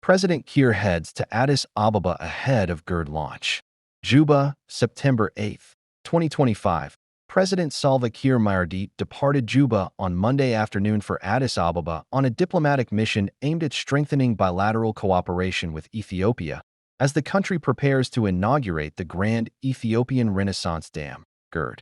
President Kiir heads to Addis Ababa ahead of GERD launch. Juba, September 8, 2025. President Salva Kiir departed Juba on Monday afternoon for Addis Ababa on a diplomatic mission aimed at strengthening bilateral cooperation with Ethiopia as the country prepares to inaugurate the Grand Ethiopian Renaissance Dam, GERD.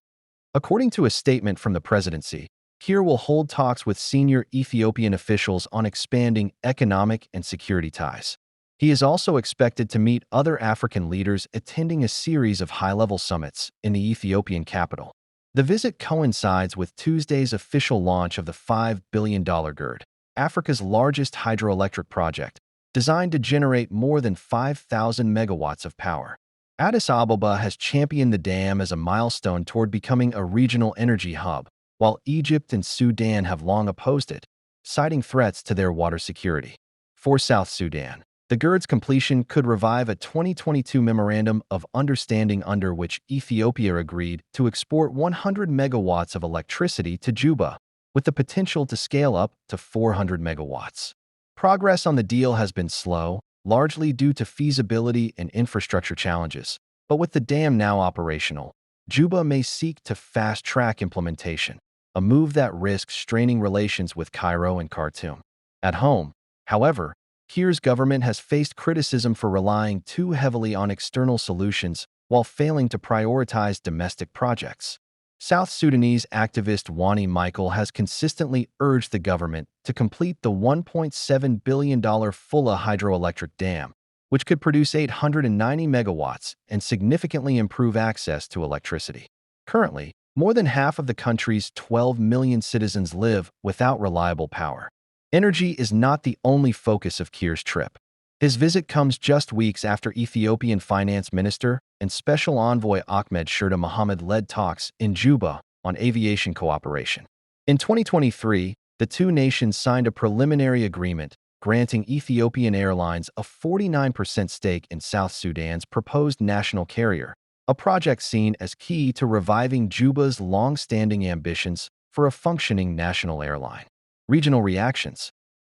According to a statement from the presidency, Kiir will hold talks with senior Ethiopian officials on expanding economic and security ties. He is also expected to meet other African leaders attending a series of high-level summits in the Ethiopian capital. The visit coincides with Tuesday's official launch of the $5 billion GERD, Africa's largest hydroelectric project, designed to generate more than 5,000 megawatts of power. Addis Ababa has championed the dam as a milestone toward becoming a regional energy hub, while Egypt and Sudan have long opposed it, citing threats to their water security. For South Sudan, the GERD's completion could revive a 2022 Memorandum of Understanding under which Ethiopia agreed to export 100 megawatts of electricity to Juba, with the potential to scale up to 400 megawatts. Progress on the deal has been slow, largely due to feasibility and infrastructure challenges, but with the dam now operational, Juba may seek to fast-track implementation, a move that risks straining relations with Cairo and Khartoum. At home, however, Kiir's government has faced criticism for relying too heavily on external solutions while failing to prioritize domestic projects. South Sudanese activist Wani Michael has consistently urged the government to complete the $1.7 billion Fulla hydroelectric dam, which could produce 890 megawatts and significantly improve access to electricity. Currently, more than half of the country's 12 million citizens live without reliable power. Energy is not the only focus of Kiir's trip. His visit comes just weeks after Ethiopian Finance Minister and Special Envoy Ahmed Mohammed led talks in Juba on aviation cooperation. In 2023, the two nations signed a preliminary agreement granting Ethiopian Airlines a 49% stake in South Sudan's proposed national carrier, a project seen as key to reviving Juba's long-standing ambitions for a functioning national airline. Regional reactions.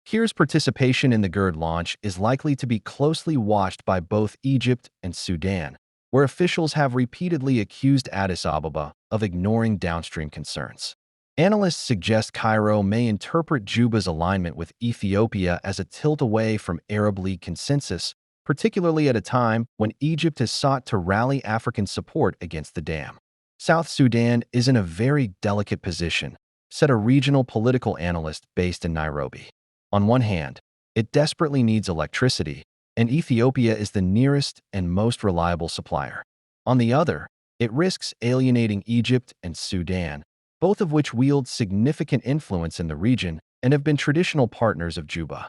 Kiir's participation in the GERD launch is likely to be closely watched by both Egypt and Sudan, where officials have repeatedly accused Addis Ababa of ignoring downstream concerns. Analysts suggest Cairo may interpret Juba's alignment with Ethiopia as a tilt away from Arab League consensus, particularly at a time when Egypt has sought to rally African support against the dam. South Sudan is in a very delicate position, said a regional political analyst based in Nairobi. On one hand, it desperately needs electricity, and Ethiopia is the nearest and most reliable supplier. On the other, it risks alienating Egypt and Sudan, both of which wield significant influence in the region and have been traditional partners of Juba.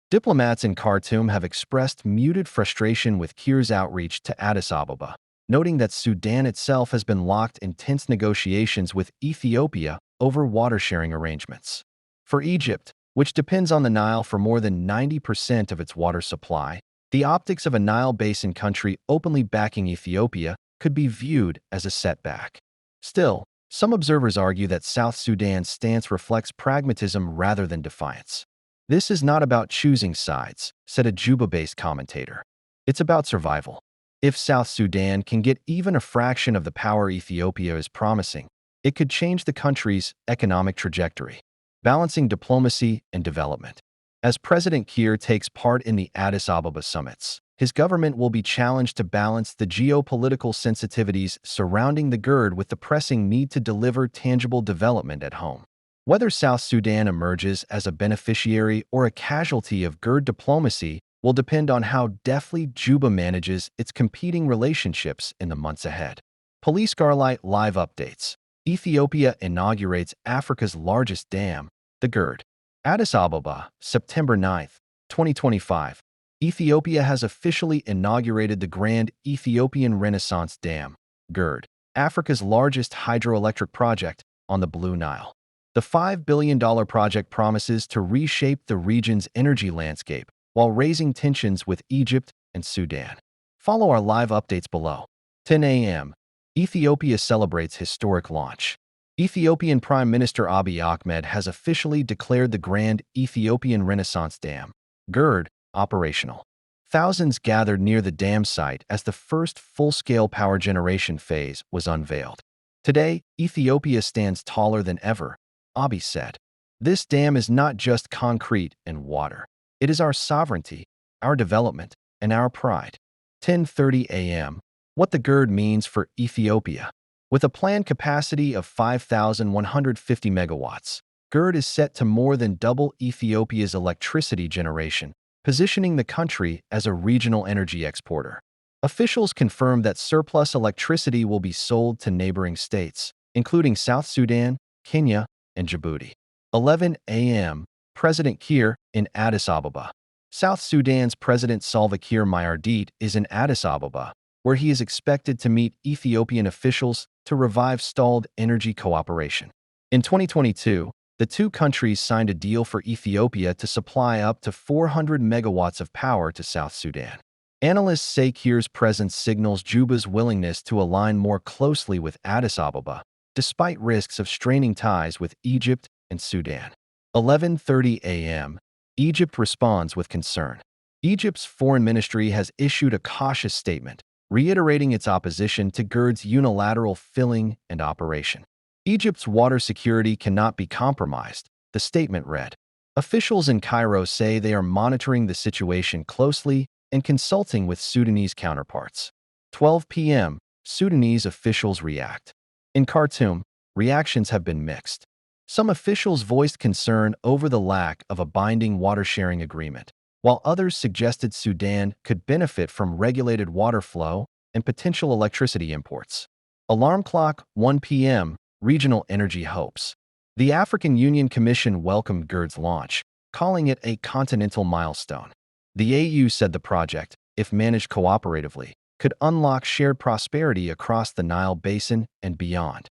Diplomats in Khartoum have expressed muted frustration with Kiir's outreach to Addis Ababa, noting that Sudan itself has been locked in tense negotiations with Ethiopia over water-sharing arrangements. For Egypt, which depends on the Nile for more than 90% of its water supply, the optics of a Nile basin country openly backing Ethiopia could be viewed as a setback. Still, some observers argue that South Sudan's stance reflects pragmatism rather than defiance. This is not about choosing sides, said a Juba-based commentator. It's about survival. If South Sudan can get even a fraction of the power Ethiopia is promising, it could change the country's economic trajectory, balancing diplomacy and development. As President Kiir takes part in the Addis Ababa summits, his government will be challenged to balance the geopolitical sensitivities surrounding the GERD with the pressing need to deliver tangible development at home. Whether South Sudan emerges as a beneficiary or a casualty of GERD diplomacy will depend on how deftly Juba manages its competing relationships in the months ahead. Police Garlight Live Updates. Ethiopia inaugurates Africa's largest dam, the GERD. Addis Ababa, September 9, 2025. Ethiopia has officially inaugurated the Grand Ethiopian Renaissance Dam, GERD, Africa's largest hydroelectric project on the Blue Nile. The $5 billion project promises to reshape the region's energy landscape while raising tensions with Egypt and Sudan. Follow our live updates below. 10 a.m. Ethiopia celebrates historic launch. Ethiopian Prime Minister Abiy Ahmed has officially declared the Grand Ethiopian Renaissance Dam, GERD, operational. Thousands gathered near the dam site as the first full-scale power generation phase was unveiled. Today, Ethiopia stands taller than ever, Abiy said. This dam is not just concrete and water. It is our sovereignty, our development, and our pride. 10:30 a.m. What the GERD means for Ethiopia. With a planned capacity of 5,150 megawatts, GERD is set to more than double Ethiopia's electricity generation, positioning the country as a regional energy exporter. Officials confirmed that surplus electricity will be sold to neighboring states, including South Sudan, Kenya, and Djibouti. 11 a.m. President Kiir in Addis Ababa. South Sudan's President Salva Kiir Mayardit is in Addis Ababa, where he is expected to meet Ethiopian officials to revive stalled energy cooperation. In 2022, the two countries signed a deal for Ethiopia to supply up to 400 megawatts of power to South Sudan. Analysts say Kiir's presence signals Juba's willingness to align more closely with Addis Ababa, despite risks of straining ties with Egypt and Sudan. 11:30 a.m. Egypt responds with concern. Egypt's foreign ministry has issued a cautious statement, reiterating its opposition to GERD's unilateral filling and operation. Egypt's water security cannot be compromised, the statement read. Officials in Cairo say they are monitoring the situation closely and consulting with Sudanese counterparts. 12 p.m. Sudanese officials react. In Khartoum, reactions have been mixed. Some officials voiced concern over the lack of a binding water-sharing agreement, while others suggested Sudan could benefit from regulated water flow and potential electricity imports. Alarm clock 1 p.m. Regional energy hopes. The African Union Commission welcomed GERD's launch, calling it a continental milestone. The AU said the project, if managed cooperatively, could unlock shared prosperity across the Nile Basin and beyond.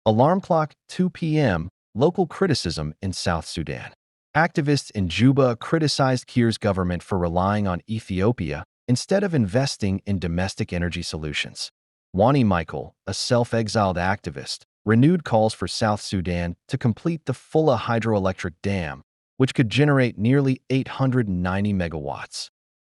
Alarm clock 2 p.m. Local criticism in South Sudan. Activists in Juba criticized Kiir's government for relying on Ethiopia instead of investing in domestic energy solutions. Wani Michael, a self-exiled activist, renewed calls for South Sudan to complete the Fulla hydroelectric dam, which could generate nearly 890 megawatts.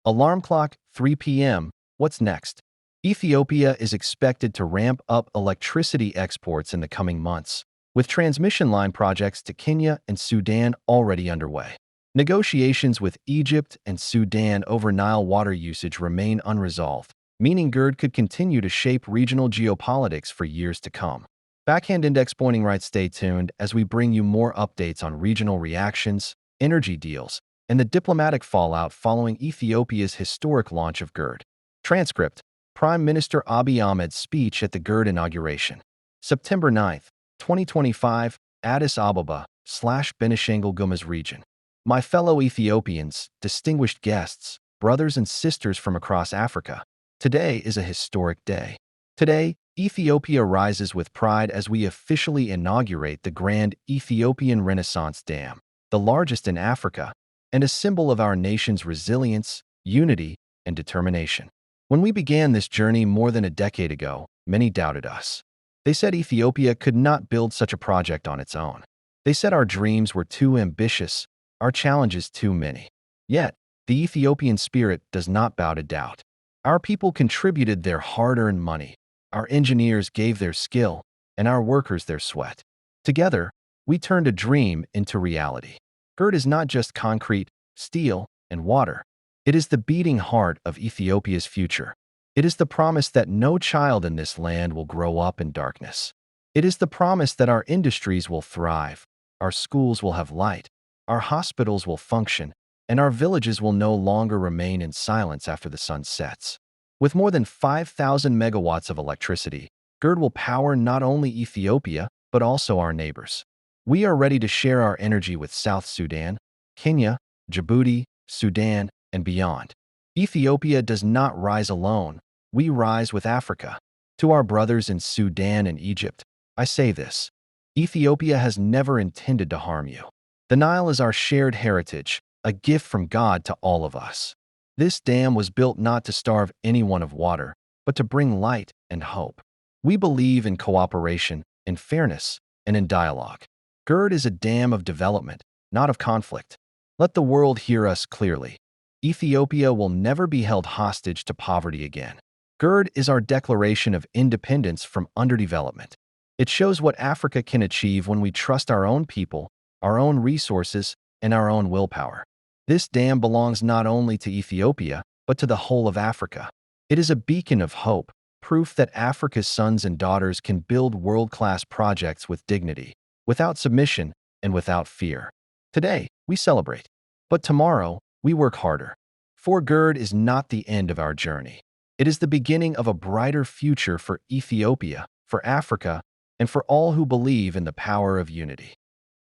Alarm clock 3 p.m. What's next? Ethiopia is expected to ramp up electricity exports in the coming months, with transmission line projects to Kenya and Sudan already underway. Negotiations with Egypt and Sudan over Nile water usage remain unresolved, meaning GERD could continue to shape regional geopolitics for years to come. Backhand Index pointing right. Stay tuned as we bring you more updates on regional reactions, energy deals, and the diplomatic fallout following Ethiopia's historic launch of GERD. Transcript: Prime Minister Abiy Ahmed's speech at the GERD inauguration. September 9, 2025, Addis Ababa/Benishangul Gumuz region. My fellow Ethiopians, distinguished guests, brothers and sisters from across Africa, today is a historic day. Today, Ethiopia rises with pride as we officially inaugurate the Grand Ethiopian Renaissance Dam, the largest in Africa, and a symbol of our nation's resilience, unity, and determination. When we began this journey more than a decade ago, many doubted us. They said Ethiopia could not build such a project on its own. They said our dreams were too ambitious, our challenges too many. Yet, the Ethiopian spirit does not bow to doubt. Our people contributed their hard-earned money. Our engineers gave their skill, and our workers their sweat. Together, we turned a dream into reality. GERD is not just concrete, steel, and water. It is the beating heart of Ethiopia's future. It is the promise that no child in this land will grow up in darkness. It is the promise that our industries will thrive, our schools will have light, our hospitals will function, and our villages will no longer remain in silence after the sun sets. With more than 5,000 megawatts of electricity, GERD will power not only Ethiopia, but also our neighbors. We are ready to share our energy with South Sudan, Kenya, Djibouti, Sudan, and beyond. Ethiopia does not rise alone. We rise with Africa. To our brothers in Sudan and Egypt, I say this: Ethiopia has never intended to harm you. The Nile is our shared heritage, a gift from God to all of us. This dam was built not to starve anyone of water, but to bring light and hope. We believe in cooperation, in fairness, and in dialogue. GERD is a dam of development, not of conflict. Let the world hear us clearly. Ethiopia will never be held hostage to poverty again. GERD is our declaration of independence from underdevelopment. It shows what Africa can achieve when we trust our own people, our own resources, and our own willpower. This dam belongs not only to Ethiopia, but to the whole of Africa. It is a beacon of hope, proof that Africa's sons and daughters can build world-class projects with dignity, without submission, and without fear. Today, we celebrate. But tomorrow, we work harder. For GERD is not the end of our journey. It is the beginning of a brighter future for Ethiopia, for Africa, and for all who believe in the power of unity.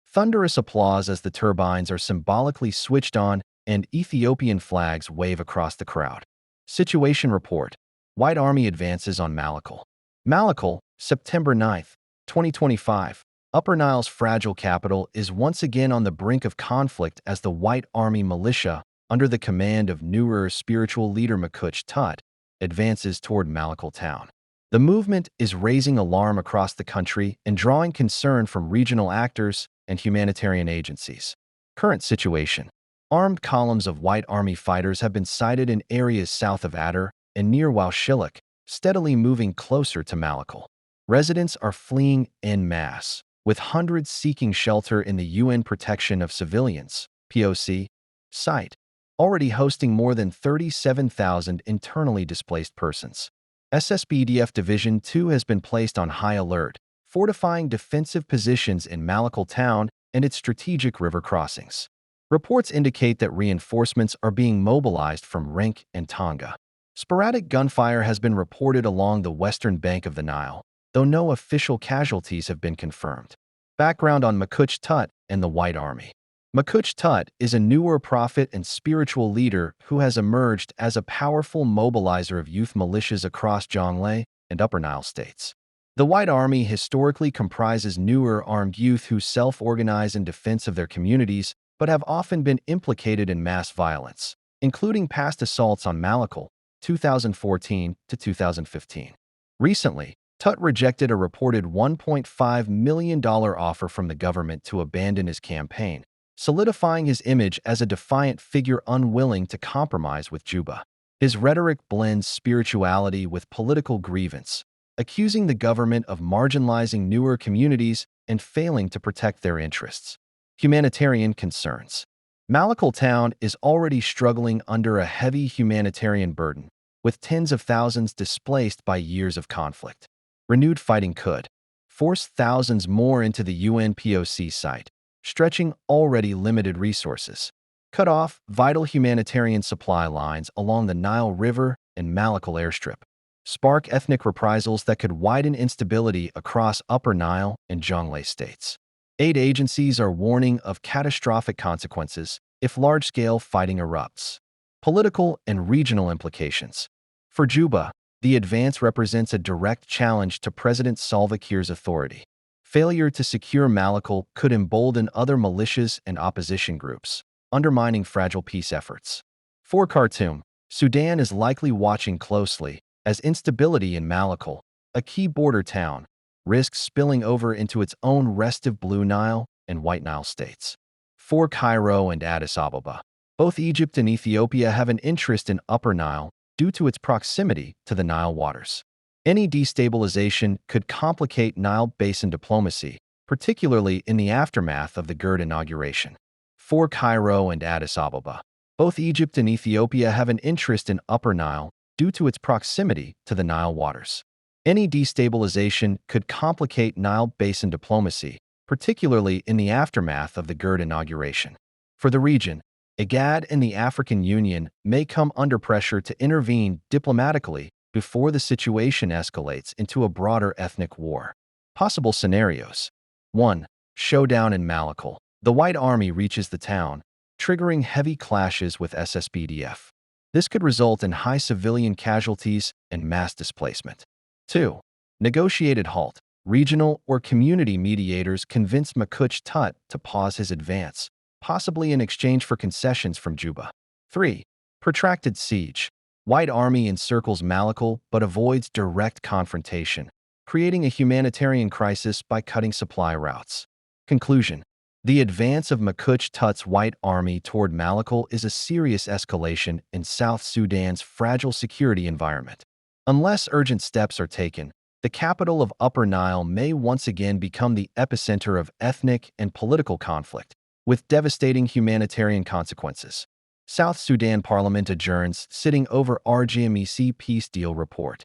Thunderous applause as the turbines are symbolically switched on and Ethiopian flags wave across the crowd. Situation report. White Army advances on Malakal. Malakal, September 9, 2025. Upper Nile's fragile capital is once again on the brink of conflict as the White Army militia, under the command of newer spiritual leader Malakal Tut, advances toward Malakal town. The movement is raising alarm across the country and drawing concern from regional actors and humanitarian agencies. Current situation. Armed columns of White Army fighters have been sighted in areas south of Adut and near Waushiluk, steadily moving closer to Malakal. Residents are fleeing en masse, with hundreds seeking shelter in the UN Protection of Civilians (POC) site, already hosting more than 37,000 internally displaced persons. SSBDF Division 2 has been placed on high alert, fortifying defensive positions in Malakal town and its strategic river crossings. Reports indicate that reinforcements are being mobilized from Renk and Tonga. Sporadic gunfire has been reported along the western bank of the Nile, though no official casualties have been confirmed. Background on Malakal Tut and the White Army. Malakal Tut is a newer prophet and spiritual leader who has emerged as a powerful mobilizer of youth militias across Jonglei and Upper Nile states. The White Army historically comprises newer armed youth who self-organize in defense of their communities but have often been implicated in mass violence, including past assaults on Malakal, 2014 to 2015. Recently, Tut rejected a reported $1.5 million offer from the government to abandon his campaign, solidifying his image as a defiant figure unwilling to compromise with Juba. His rhetoric blends spirituality with political grievance, accusing the government of marginalizing newer communities and failing to protect their interests. Humanitarian concerns. Malakal town is already struggling under a heavy humanitarian burden, with tens of thousands displaced by years of conflict. Renewed fighting could force thousands more into the UN POC site, stretching already limited resources, cut off vital humanitarian supply lines along the Nile River and Malakal airstrip, spark ethnic reprisals that could widen instability across Upper Nile and Jonglei states. Aid agencies are warning of catastrophic consequences if large-scale fighting erupts. Political and regional implications. For Juba, the advance represents a direct challenge to President Salva Kiir's authority. Failure to secure Malakal could embolden other militias and opposition groups, undermining fragile peace efforts. For Khartoum, Sudan is likely watching closely as instability in Malakal, a key border town, risks spilling over into its own restive Blue Nile and White Nile states. For Cairo and Addis Ababa, both Egypt and Ethiopia have an interest in Upper Nile due to its proximity to the Nile waters. Any destabilization could complicate Nile Basin diplomacy, particularly in the aftermath of the GERD inauguration. For Cairo and Addis Ababa, both Egypt and Ethiopia have an interest in Upper Nile due to its proximity to the Nile waters. Any destabilization could complicate Nile Basin diplomacy, particularly in the aftermath of the GERD inauguration. For the region, IGAD and the African Union may come under pressure to intervene diplomatically before the situation escalates into a broader ethnic war. Possible scenarios. 1. Showdown in Malakal. The White Army reaches the town, triggering heavy clashes with SSBDF. This could result in high civilian casualties and mass displacement. 2. Negotiated halt. Regional or community mediators convince Malakal Tut to pause his advance, possibly in exchange for concessions from Juba. 3. Protracted siege. White Army encircles Malakal but avoids direct confrontation, creating a humanitarian crisis by cutting supply routes. Conclusion. The advance of Makuch Tut's White Army toward Malakal is a serious escalation in South Sudan's fragile security environment. Unless urgent steps are taken, the capital of Upper Nile may once again become the epicenter of ethnic and political conflict, with devastating humanitarian consequences. South Sudan Parliament adjourns, sitting over RGMEC peace deal report.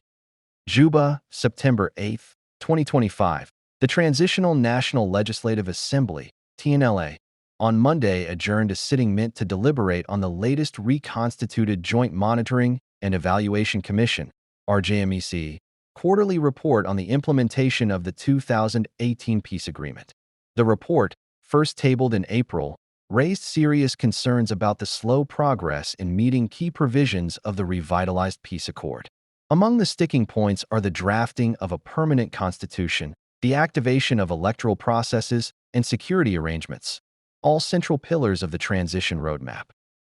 Juba, September 8, 2025. The Transitional National Legislative Assembly, TNLA, on Monday adjourned a sitting meant to deliberate on the latest reconstituted Joint Monitoring and Evaluation Commission, RJMEC, quarterly report on the implementation of the 2018 peace agreement. The report, first tabled in April, raised serious concerns about the slow progress in meeting key provisions of the revitalized peace accord. Among the sticking points are the drafting of a permanent constitution, the activation of electoral processes, and security arrangements, all central pillars of the transition roadmap.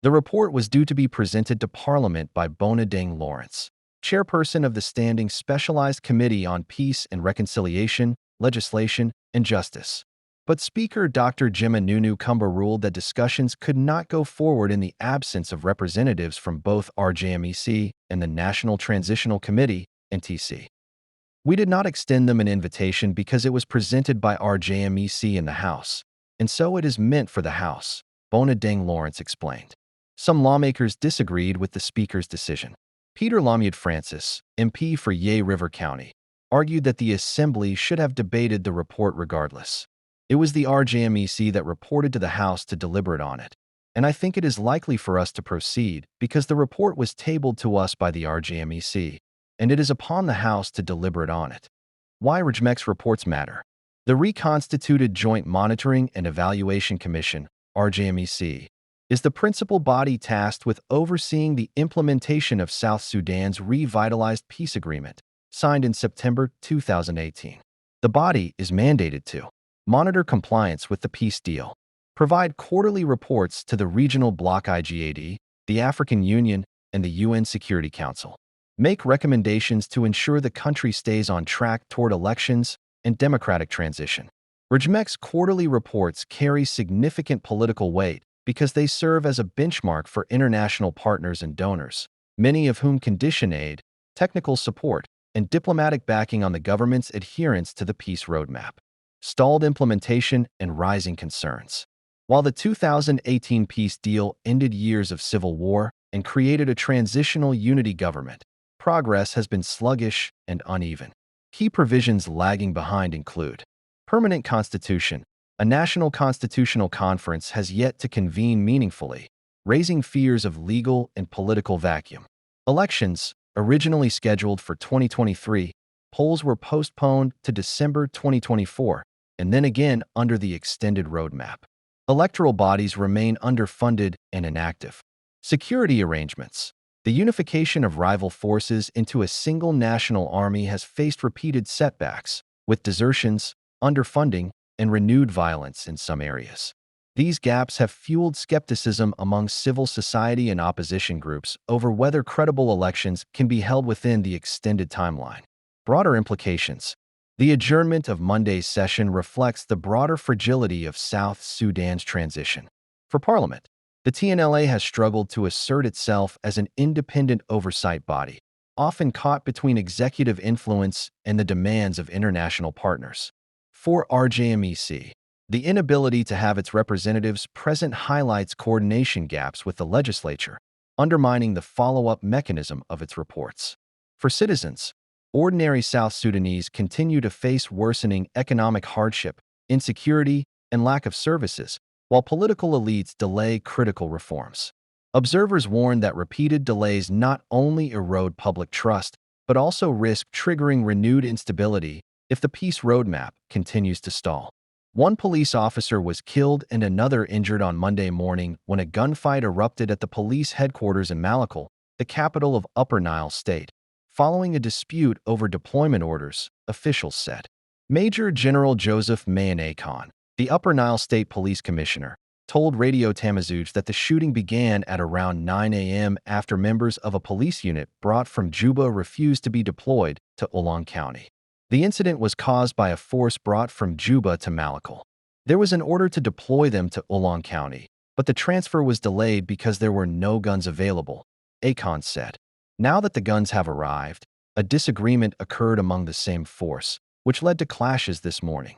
The report was due to be presented to Parliament by Bonadeng Lawrence, chairperson of the Standing Specialized Committee on Peace and Reconciliation, Legislation, and Justice. But Speaker Dr. Gemma Nunu Kumba ruled that discussions could not go forward in the absence of representatives from both RJMEC and the National Transitional Committee, NTC. We did not extend them an invitation because it was presented by RJMEC in the House, and so it is meant for the House, Bonadeng Lawrence explained. Some lawmakers disagreed with the Speaker's decision. Peter Lamiud Francis, MP for Yei River County, argued that the Assembly should have debated the report regardless. It was the RJMEC that reported to the House to deliberate on it, and I think it is likely for us to proceed because the report was tabled to us by the RJMEC, and it is upon the House to deliberate on it. Why RJMEC's reports matter. The reconstituted Joint Monitoring and Evaluation Commission, RJMEC, is the principal body tasked with overseeing the implementation of South Sudan's revitalized peace agreement, signed in September 2018. The body is mandated to monitor compliance with the peace deal, provide quarterly reports to the regional bloc IGAD, the African Union, and the UN Security Council, make recommendations to ensure the country stays on track toward elections and democratic transition. RJMEC's quarterly reports carry significant political weight because they serve as a benchmark for international partners and donors, many of whom condition aid, technical support, and diplomatic backing on the government's adherence to the peace roadmap. Stalled implementation and rising concerns. While the 2018 peace deal ended years of civil war and created a transitional unity government, progress has been sluggish and uneven. Key provisions lagging behind include permanent constitution. A national constitutional conference has yet to convene meaningfully, raising fears of legal and political vacuum. Elections, originally scheduled for 2023, polls were postponed to December 2024, and then again under the extended roadmap. Electoral bodies remain underfunded and inactive. Security arrangements. The unification of rival forces into a single national army has faced repeated setbacks, with desertions, underfunding, and renewed violence in some areas. These gaps have fueled skepticism among civil society and opposition groups over whether credible elections can be held within the extended timeline. Broader implications. The adjournment of Monday's session reflects the broader fragility of South Sudan's transition. For Parliament, the TNLA has struggled to assert itself as an independent oversight body, often caught between executive influence and the demands of international partners. For RJMEC, the inability to have its representatives present highlights coordination gaps with the legislature, undermining the follow-up mechanism of its reports. For citizens, ordinary South Sudanese continue to face worsening economic hardship, insecurity, and lack of services, while political elites delay critical reforms. Observers warn that repeated delays not only erode public trust, but also risk triggering renewed instability if the peace roadmap continues to stall. One police officer was killed and another injured on Monday morning when a gunfight erupted at the police headquarters in Malakal, the capital of Upper Nile State, following a dispute over deployment orders, officials said. Major General Joseph Mayane Khan, the Upper Nile State Police Commissioner, told Radio Tamazuj that the shooting began at around 9 a.m. after members of a police unit brought from Juba refused to be deployed to Ulang County. The incident was caused by a force brought from Juba to Malakal. There was an order to deploy them to Ulang County, but the transfer was delayed because there were no guns available, Akon said. Now that the guns have arrived, a disagreement occurred among the same force, which led to clashes this morning.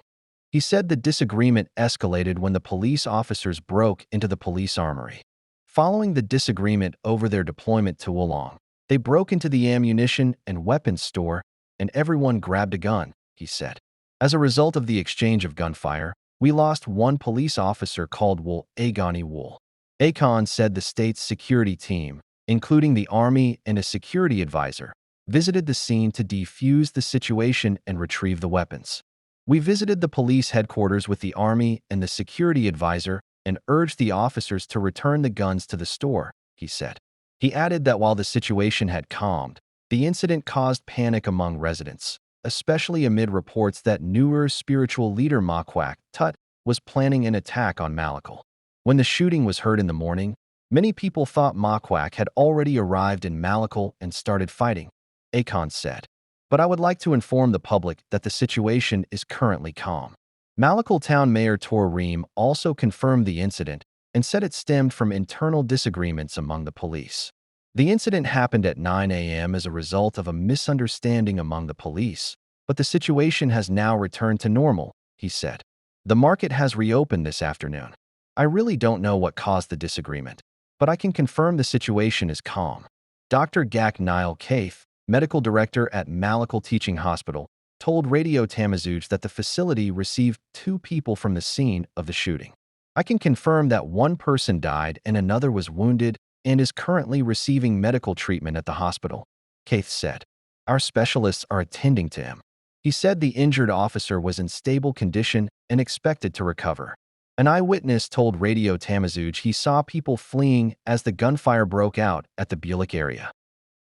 He said the disagreement escalated when the police officers broke into the police armory. Following the disagreement over their deployment to Ulang, they broke into the ammunition and weapons store and everyone grabbed a gun, he said. As a result of the exchange of gunfire, we lost one police officer called Wool Agani Wool. Akon said the state's security team, including the army and a security advisor, visited the scene to defuse the situation and retrieve the weapons. We visited the police headquarters with the army and the security advisor and urged the officers to return the guns to the store, he said. He added that while the situation had calmed, the incident caused panic among residents, especially amid reports that newer spiritual leader Makwak Tut was planning an attack on Malakal. When the shooting was heard in the morning, many people thought Makwak had already arrived in Malakal and started fighting, Akon said. But I would like to inform the public that the situation is currently calm. Malakal Town Mayor Tor Reem also confirmed the incident and said it stemmed from internal disagreements among the police. The incident happened at 9 a.m. as a result of a misunderstanding among the police, but the situation has now returned to normal, he said. The market has reopened this afternoon. I really don't know what caused the disagreement, but I can confirm the situation is calm. Dr. Gak Nile Kaith, medical director at Malakal Teaching Hospital, told Radio Tamazuj that the facility received 2 people from the scene of the shooting. I can confirm that one person died and another was wounded and is currently receiving medical treatment at the hospital, Kaith said. Our specialists are attending to him. He said the injured officer was in stable condition and expected to recover. An eyewitness told Radio Tamazuj he saw people fleeing as the gunfire broke out at the Bulik area.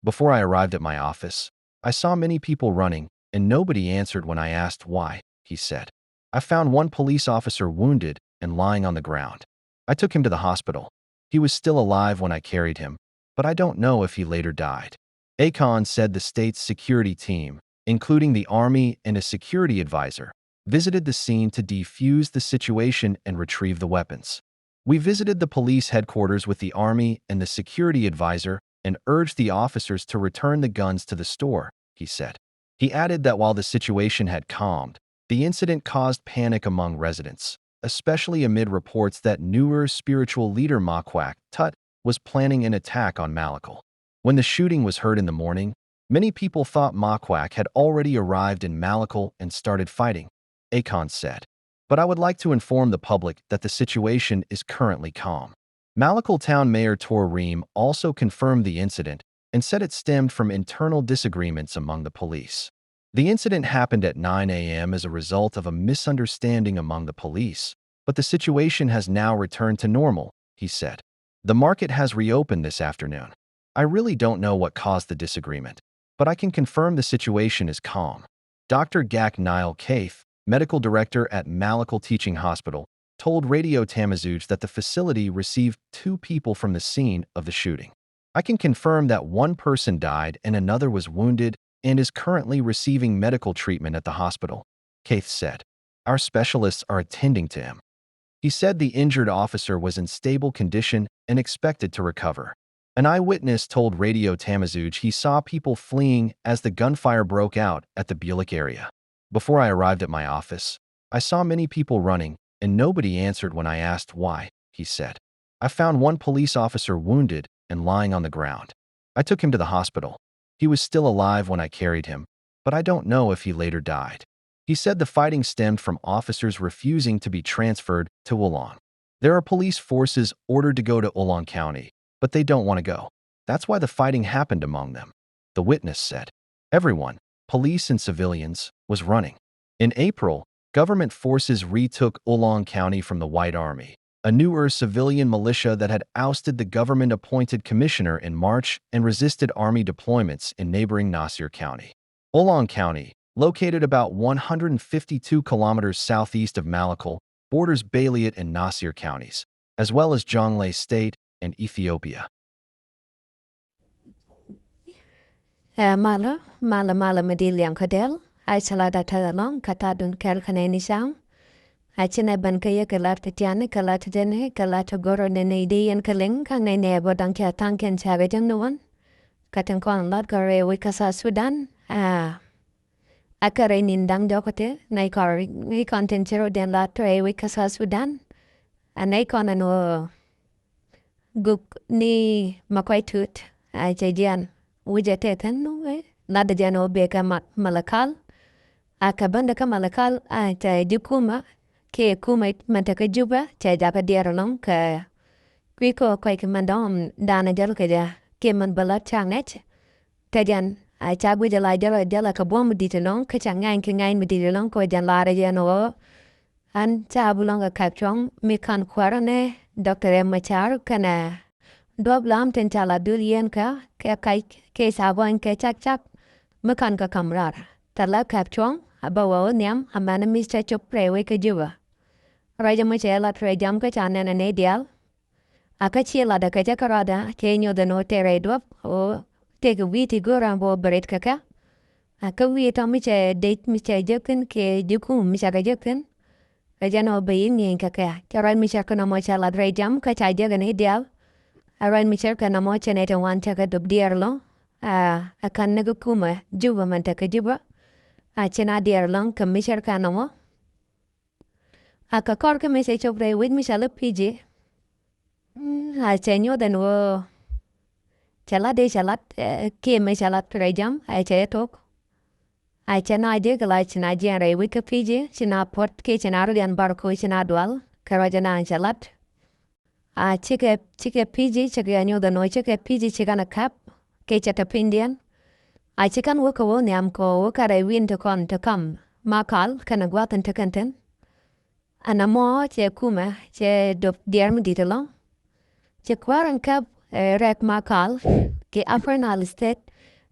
Before I arrived at my office, I saw many people running, and nobody answered when I asked why, he said. I found one police officer wounded and lying on the ground. I took him to the hospital. He was still alive when I carried him, but I don't know if he later died. Akon said the state's security team, including the army and a security advisor, visited the scene to defuse the situation and retrieve the weapons. We visited the police headquarters with the army and the security advisor and urged the officers to return the guns to the store, he said. He added that while the situation had calmed, the incident caused panic among residents, especially amid reports that newer spiritual leader Makwak Tut was planning an attack on Malakal. When the shooting was heard in the morning, many people thought Makwak had already arrived in Malakal and started fighting, Akon said. But I would like to inform the public that the situation is currently calm. Malakal Town Mayor Tor Reem also confirmed the incident and said it stemmed from internal disagreements among the police. The incident happened at 9 a.m. as a result of a misunderstanding among the police, but the situation has now returned to normal, he said. The market has reopened this afternoon. I really don't know what caused the disagreement, but I can confirm the situation is calm. Dr. Gak Nile Kaith, medical director at Malakal Teaching Hospital, told Radio Tamazuj that the facility received 2 people from the scene of the shooting. I can confirm that one person died and another was wounded and is currently receiving medical treatment at the hospital, Kaith said. Our specialists are attending to him. He said the injured officer was in stable condition and expected to recover. An eyewitness told Radio Tamazuj he saw people fleeing as the gunfire broke out at the Bulik area. Before I arrived at my office, I saw many people running, and nobody answered when I asked why, he said. I found one police officer wounded and lying on the ground. I took him to the hospital. He was still alive when I carried him, but I don't know if he later died. He said the fighting stemmed from officers refusing to be transferred to Ulang. There are police forces ordered to go to Ulang County, but they don't want to go. That's why the fighting happened among them, the witness said. Everyone, police and civilians, was running. In April, government forces retook Ulang County from the White Army, a newer civilian militia that had ousted the government-appointed commissioner in March and resisted army deployments in neighboring Nasir County. Ulang County, located about 152 kilometers southeast of Malakal, borders Bayliat and Nasir counties, as well as Jonglei State and Ethiopia. Mala Madilyang Kadel, I salada talalong katadun kel kanenisang. Achina ban kaya kalat tiana kalat dene kalat goro nene dian kaling kang nene bodang cha tangken chaga jang nuan. Katan kon lot kare wikasa Sudan. Akare nindang dokote nai kar ni konten chero den lot re wikasa Sudan. Anai kon ano guk ni makwai tut. Chajian wujete ten no nada jano beka malakal. Akabanda ka malakal cha jukuma. Ke kumait mantaka juba cha japa diaralong ka kwiko kwai ke mandom dana jal ka ja ke man balat chang net tajan a cha gwe jala jala ka bom ditalong ka cha ngain ke ngain mi ditalong ko jan lara ja no an cha bulong ka chong mi kan kwarane dr machar kana dob lam ten chala dulien ka kai ke sabon ke chak chak makan ka kamrar tala kap chong abawo nyam amana mi cha chop prewe ka juba Raja Michela Trejam Kachana and Adial. Akachila da Kajakarada, Kenyo the Note Redwap, or take a wheaty gurambo beret kaka. Akawi Tomiche date Mr. Jokin, K. Dukum, Mr. Jokin. Rajano being in kaka. Karan Michakana Mochela Trejam, Kachaja and Adial. Aran Michakana Mochanate one taka dub dearlo. A Kanagukuma, Juba Mantaka Juba. A Chena dearlong, Commissioner Kanamo. Aka korka me se chobre with me shala PG. I chenyo den wo chala de shalat ke me shalat trejam I che tok. I chena de gala chena jere wika PG chena port ke chena rudian barko chena dual karajana shalat. A chike PG chike anyo the no chike PG chikana kap ke chata pindian. I chikan woka wo nyam ko woka re win to come. Malakal kana gwatan takanten. Anamo che kuma che dop dierm ditalong. Che kwaran kab rek Malakal ke afernal state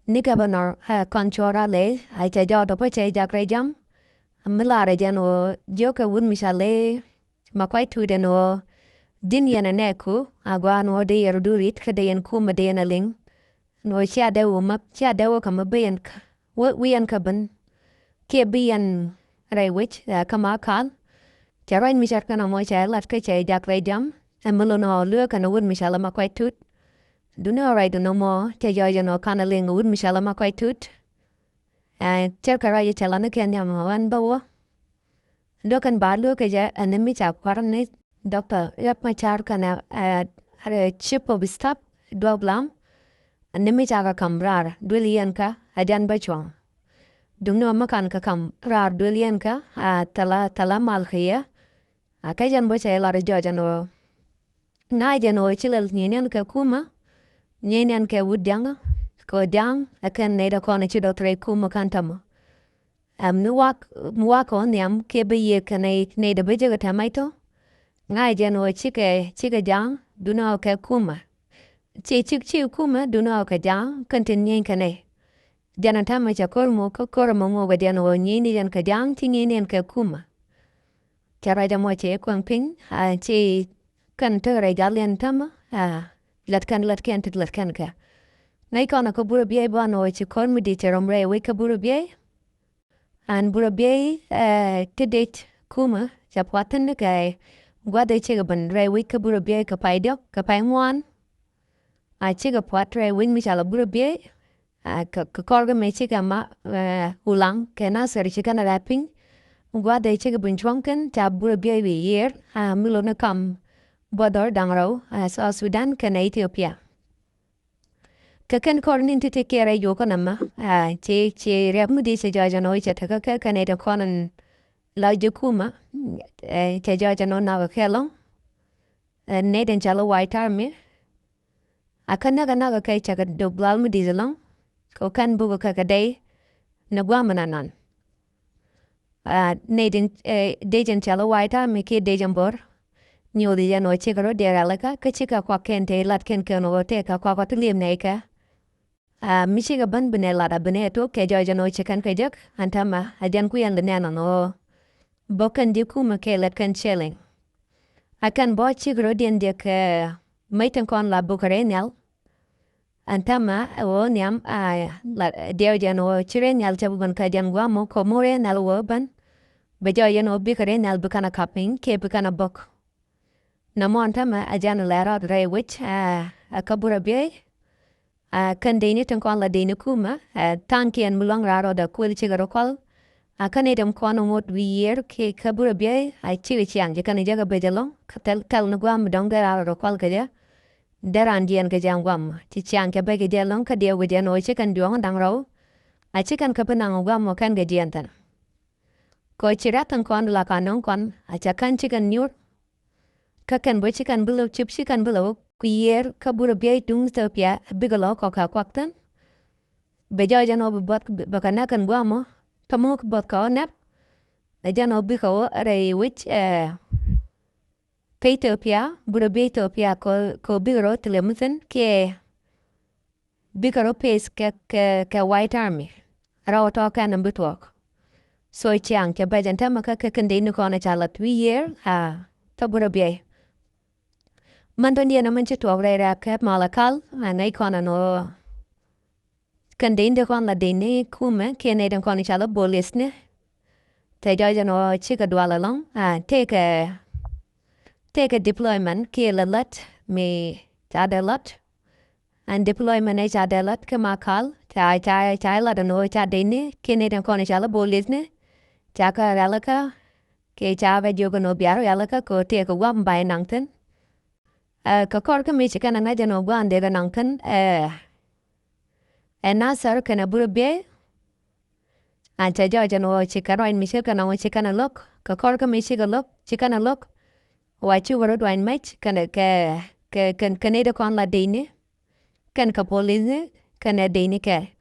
nikabanor conchora le ai che jodo po che jakrejam. Milare jano joka wun misale makwai tudeno din yana neku agwa no de yerdurit kadeyan kuma de ling. No chia dewo map chia dewo kama bayan wian kaban ke bian rewich kamakal. Charain Michel kana mo cha lat ke che jak re jam amlo no lu kana wud Michel ma kwai tut do no right no mo che yo no kana ling wud Michel ma kwai tut che kara ye chala na ken yam wan bawo do kan ba lu ke ja anemi cha kwar ne doctor yap ma char kana are chip of stop do blam anemi cha ka kamrar dulian ka ajan ba chong dung no ma kan ka kam rar dulian ka tala mal khiya Akajan bocha ela rejoja no naija no chilel nyenyan ka kuma nyenyan ka wudjanga ko dang akan neda kona chido tre kuma kantamo muwak on yam ke be ka neda beje ka tamaito naija no chika jang duna ka kuma chi kuma duna ka jang kantin nyen ka ne jana tama cha kormo mo ga jana wo nyeni jan ka jang ti nyenyan ka kuma Chara da mo che kwang ping che kan te re galian tama lat kan ka nai kona ko buru bie ba no che kon mi di cherom re we ka buru bie an buru bie te det kuma cha pwatan ne kai gwa de che ban re we ka buru bie ka pai dok ka pai ngwan che ga pwat re win mi chala buru bie ka korga me che ga ma ulang ke na ser che kana rapping Gwa de chega bunchwanken ta bura bia year milo na kam bodor dangro sa Sudan kan Ethiopia. Kakan kornin te kere yoko nama che rep mudi se jaja no che ta ka kan eta konan la jukuma che jaja no na kelong ne den jalo white army akan naga kai chaga doblal mudi zelong ko kan bugo ka dai na gwamana nan. Dejan chala waita miki dejan bor nyo di jano chikaro deralaka ka chika kwa kente lat ken kono te ka kwa tulim neka michiga ban bene lada bene to ke jano chikan ke jak antama ajan ku yan nana no bokan di kuma ke lat kan chelling akan bo chikaro den de ke maitan kon la bukarenal antama o nyam la der jano chirenal chabuban ka jan guamo ko more nal woban Bejo yano bikare nal bukana kaping ke bukana book. Namon tama ajana lera re which a kabura be kan deni tan kon la deni kuma tanki and mulong raro da kwil chigaro kwal a kanedam kono mot wi yer ke kabura be ai chiri chiang je kan jaga bejalong kal no gwam dong da raro kwal kaja deran dien ke jam gwam ti chiang ke be ke jalong ka dia widen o chikan duong dang ro a chikan kapanang gwam mo kan ge dien tan ko chiratan kon la kanon kon a chakan chikan nyur kakan bo chikan bulo chip chikan bulo kuyer kabura be dung Ethiopia bigalo ko ka kwaktan bejo jano bot bakana kan gwamo tomok bot ko nap jano biko re which Ethiopia bura be Ethiopia ko bigaro telemusen ke bigaro pace ke white army raw to kan butok so chiang ke bajan tamaka ke kandinu ko na chalat wi year to bura be Mandonia na manche to ra ke Malakal anai kona no kandinde kon la dene kuma ke ne den kon chala bolisne te jaja no chika dwala long take a deployment ke la lat me tadelat and deployment e tadelat ke makal ta la no ta dene ke ne den kon chala bolisne chaka ralaka ke chave jogo no biaro yalaka ko te ko wam bai nangten ka kor ka mi chika na jano gwande ga nangkan nasar kana burbe anta jaja no chika roin mi chika na chika na lok ka kor ka mi chika lok chika na lok wa chu waro doin mech kana kan kaneda kon la dine kan ka police kana dine ke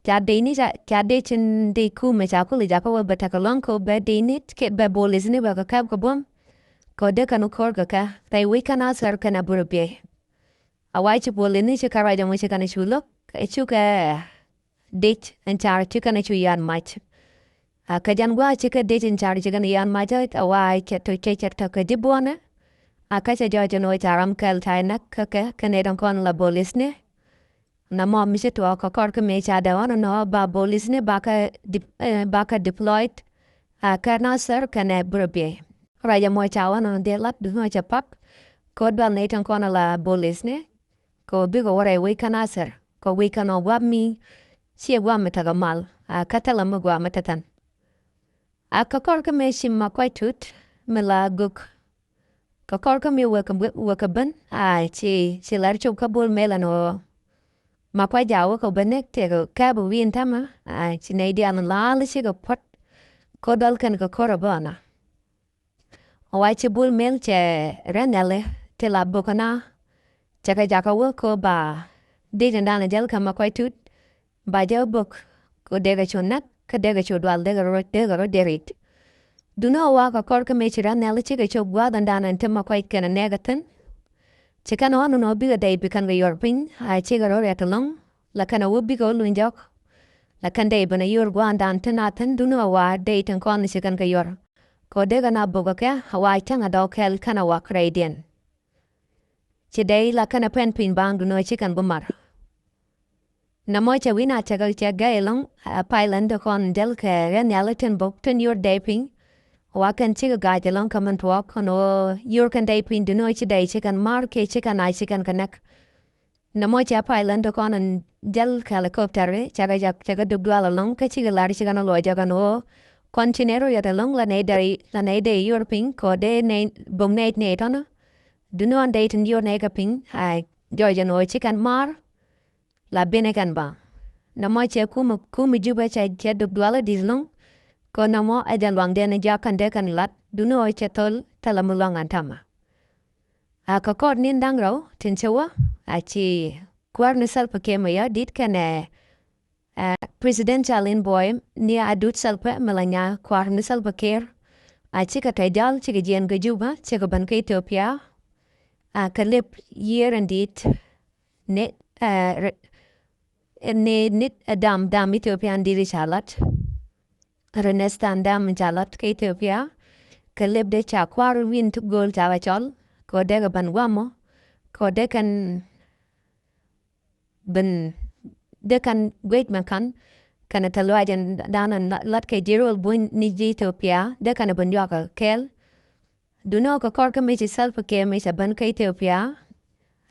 cha dine cha de chin de ku me cha ko li ja ko ba ta ka long ko ba dine ke ba police ne ba ka kab ko bom ko de kanu kor ka tai we kana sar kana burbe awai chu police ne chika ra jamu chika na chulo ka chuka date and char chika na chu yan mach ka jan gwa chika date and char chika na yan mach awai ke to che ta ka dibona ka cha jo no charam kal tai nak ka ne don kon la police ne na mo mi se to ka kor ka me cha da on no ba police ne ba ka deployed ka na sar kana burbe Raya mo chawa no de lat du no chapak ko dal ne tan kon la police ne ko bigo wore we kana sar ko we kana wab mi si wab meta ga mal katala mo gwa metatan ka kor ka me shim ma kwai tut me la guk ka kor ka me wa ka ban chi lar chu ka bol me la no ma kwai jawo ko benek te ka bu win tama chi ne di an la le chi ga pot ko dal kan ka kor bana Awai chi bul mel che renele te la bokana chaka jaka wo ko ba de dana jel kama kwai tut ba jel bok ko dega chonat ka dega chodwal dega ro derit duno wa ka kor ka me chi renele chi ga cho gwa dana tema kwai kana negatan chika no no biga dai bikan ga yorpin chi ga ro retalong la kana wo bigo lunjok la kan dai bana yor gwa dan tanatan duno wa dai tan kon chi kan ga yor ko dega na boga ke hawai tanga do kel kana wa kredien chidei la kana pen pin bang du no chikan bumar na mo cha wina cha ga elong a pailan de kon del ke ren yalaten bok ten your daping wa kan chiga ga jelong kaman to kono your kan daping du no chidei chikan mar ke chikan ai chikan kanak na mo cha pailan de kon an del helicopter cha ga dugwala long ka chiga lar chigan lo ja ga no Kontinero ya da long la ne de European ko de ne bom ne tono. Duno an date in your nega ping ai Georgia no chicken mar la benegan ba. Na mo che kuma juba cha che duk dwala dislong ko na mo ajan wang de ne ja kan de kan lat duno che tol talamulong antama. Ka kod nin dang ro tin chewa chi kwarne Salva ya dit kan presidential envoy ni Adut Salva malanya kwarne Salva Kiir chika tajdal chika jen ga juba chika ban ka Ethiopia kalip year and it ne nit dam Ethiopia diri chalat renestan dam chalat ka Ethiopia kalip de cha kwar win to gol chawa chol ko de ban wamo ko de kan ben de kan wait man kan kana talwa jan dana lat ke jirul bun ni Ethiopia de kana bun yoka kel duno ko korka me Salva ke me ban ke Ethiopia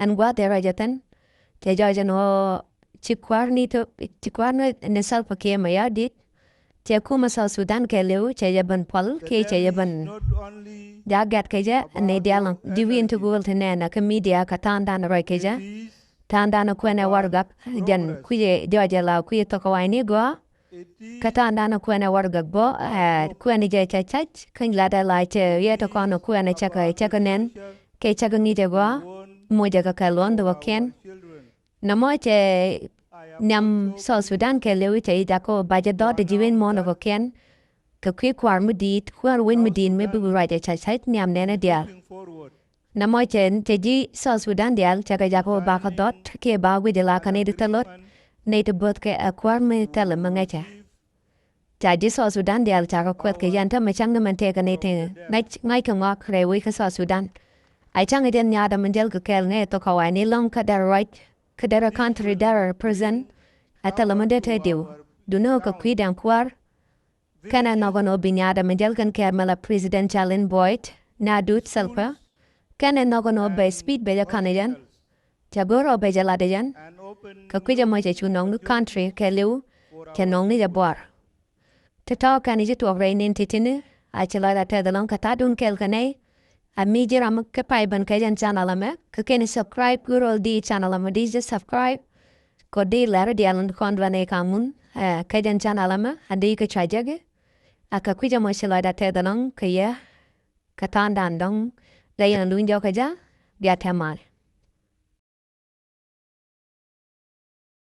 an gwa de rajatan te jajan o chikwarni to chikwarni ne Salva ke me ya dit te kuma South Sudan ke leu te jaban pol ke te jaban jagat ke ja ne dialang diwin to gol te na ka media ka tanda na roi ke ja tanda na kwena wargak jan kuye jaja la kuye to ko ni go ka tanda na kwena wargak bo kwena je chach kan la da la te ye to kono kwena chaka nen ke chaka ni de go mo jaga ka londo ken na mo te nam South Sudan ke leu te da ko baje do de jiwen mo no ken ka kwi kwar mu dit kwar win mu din me bu right chach nyam ne na dia na mo chen te ji South Sudan dial chaka jako ba ka dot ke ba wi de la ka ne de talot ne te bot ke akwar me tel ma ngacha cha ji South Sudan dial chaka kwet ke yan ta ma chang na man te ka ne te ngai ka ngak re wi ka South Sudan ai chang den nya da man del ka kel ne to ka wa ni long ka dar right ka dar country dar present atala man de te diu du no ka kwi dan kwar kana no go no binya da man del kan ker mala presidential in boyd na Adut Salva kana no go no be speed be ja kanajan jagoro be ja ladajan ka kwija mo ja chunong nu country ke liu ke nong ni ja bor te ta kan ji to re nin titine a chela da te dalon ka ta dun kel kanai a mi jira mak ka pai ban ka jan channel me ka ken subscribe guro di channel me di just subscribe ko di lar di alan kon vane kamun ka jan channel me andi ka chajage a ka kwija mo chela da te dalon ka ya ka tan dan dong da yan luin jo ka ja bia temal